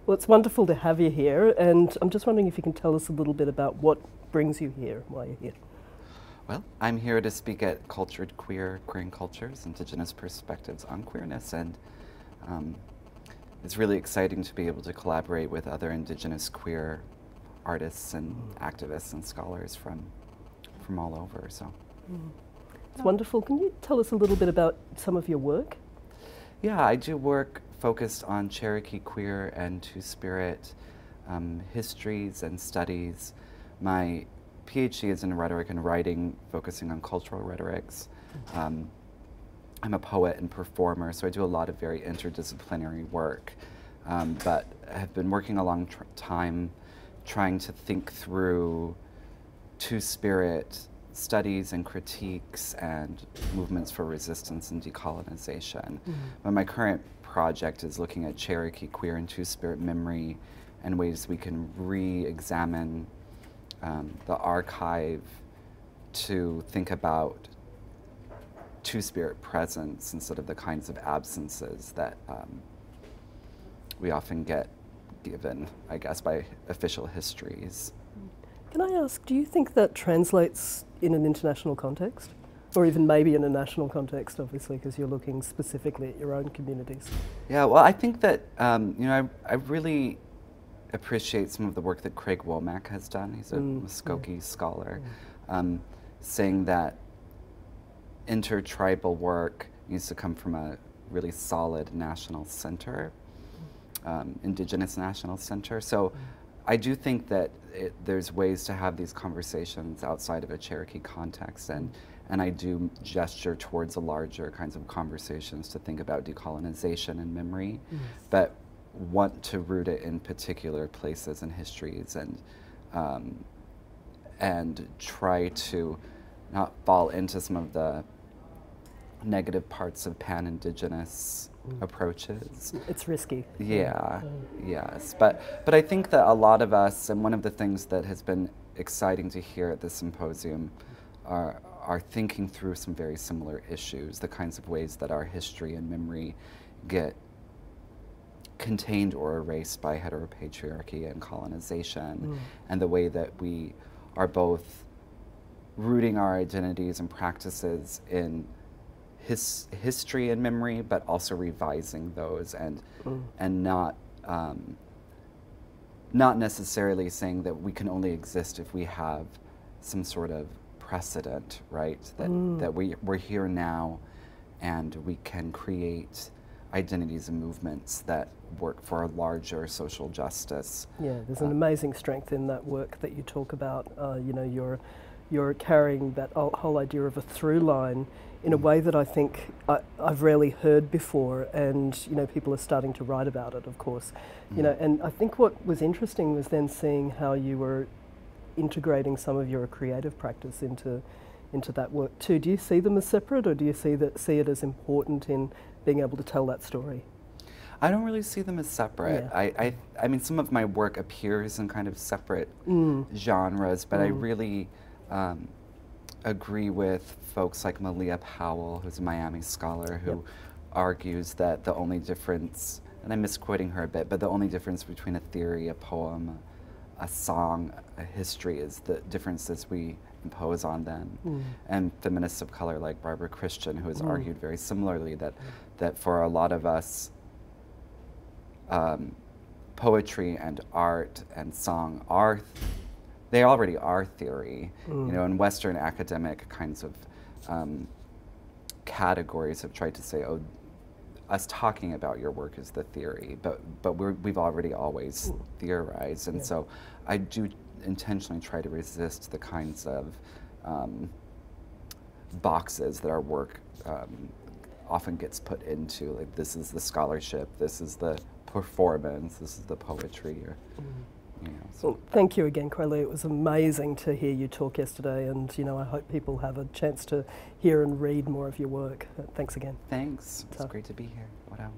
Well, it's wonderful to have you here, and I'm just wondering if you can tell us a little bit about what brings you here, why you're here. Well, I'm here to speak at Cultured Queer, Queering Cultures, Indigenous Perspectives on Queerness, and it's really exciting to be able to collaborate with other Indigenous queer artists and activists and scholars from all over. So, It's wonderful. Can you tell us a little bit about some of your work? yeah, I do work focused on Cherokee queer and Two-Spirit histories and studies. My PhD is in rhetoric and writing, focusing on cultural rhetorics. I'm a poet and performer, so I do a lot of very interdisciplinary work, but have been working a long time trying to think through Two-Spirit studies and critiques and movements for resistance and decolonization. But my current project is looking at Cherokee queer and Two-Spirit memory and ways we can re-examine the archive to think about Two-Spirit presence instead of the kinds of absences that we often get given, I guess, by official histories. Can I ask, do you think that translates in an international context? Or even maybe in a national context, obviously, because you're looking specifically at your own communities. Yeah, well, I think that, you know, I really appreciate some of the work that Craig Womack has done. He's a Muskogee scholar, saying that intertribal work needs to come from a really solid national center, Indigenous national center. So I do think that there's ways to have these conversations outside of a Cherokee context, and I do gesture towards a larger kinds of conversations to think about decolonization and memory, but want to root it in particular places and histories, and try to not fall into some of the negative parts of pan-Indigenous approaches. It's risky. Yeah, yes. But I think that a lot of us, and one of the things that has been exciting to hear at this symposium are thinking through some very similar issues, the kinds of ways that our history and memory get contained or erased by heteropatriarchy and colonization, and the way that we are both rooting our identities and practices in history and memory, but also revising those and not necessarily saying that we can only exist if we have some sort of precedent, right? That we're here now, and we can create identities and movements that work for a larger social justice. Yeah, there's an amazing strength in that work that you talk about. You know, you're carrying that whole idea of a through line in a way that I think I've rarely heard before, and you know, people are starting to write about it, of course. You know, and I think what was interesting was then seeing how you were integrating some of your creative practice into that work too. Do you see them as separate, or do you see it as important in being able to tell that story? I don't really see them as separate. Yeah. I mean, some of my work appears in kind of separate genres, but I really agree with folks like Malia Powell, who's a Miami scholar, who argues that the only difference, and I'm misquoting her a bit, but the only difference between a theory, a poem, a song, a history is the differences we impose on them. And feminists of color like Barbara Christian, who has argued very similarly that for a lot of us, poetry and art and song they already are theory. You know, and Western academic kinds of categories have tried to say, oh, us talking about your work is the theory, but we've already always theorized, and so I do intentionally try to resist the kinds of boxes that our work often gets put into, like this is the scholarship, this is the performance, this is the poetry, or, you know. So. Well, thank you again, Qwo-Li. It was amazing to hear you talk yesterday, and you know, I hope people have a chance to hear and read more of your work. Thanks again. Thanks. It's great to be here. Wow.